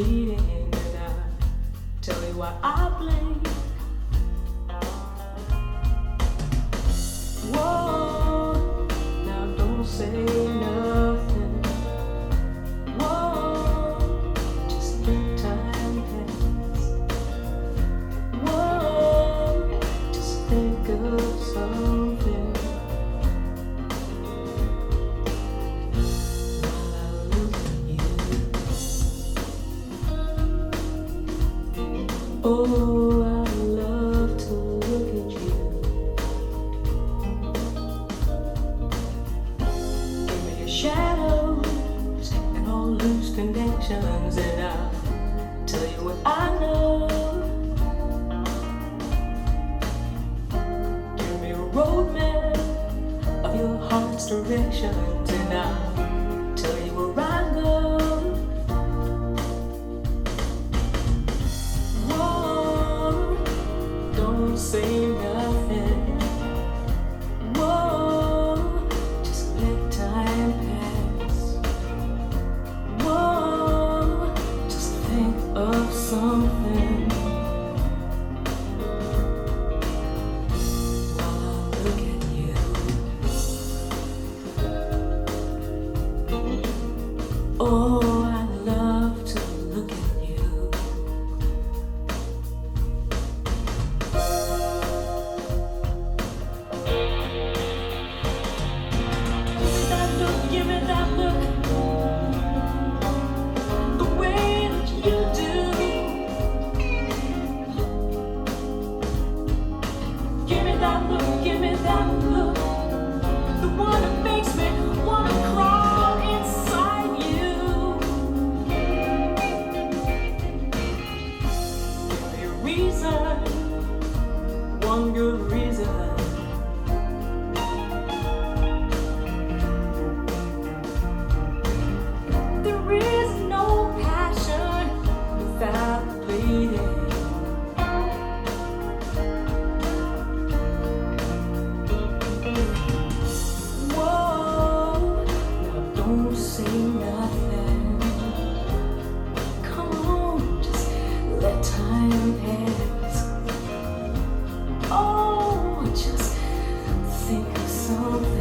fleeting, and I tell you why I blink. Whoa, now don't say nothing. Whoa, just let time pass. Whoa, just think of something. Oh, I love to look at you. Give me your shadows and all loose connections, and I'll tell you what I know. Give me a roadmap of your heart's directions, and I'll tell you where I go. Don't say nothing. Whoa, just let time pass. Whoa, just think of something while I look at you. Oh, I love to look at you. Give me that look, the way that you do. Give me that look, give me that look, the one that makes me wanna crawl inside you. Give me a reason, one good reason. There is no passion without bleeding. Whoa, now don't say nothing. Come on, just let time pass. Oh, just think of something.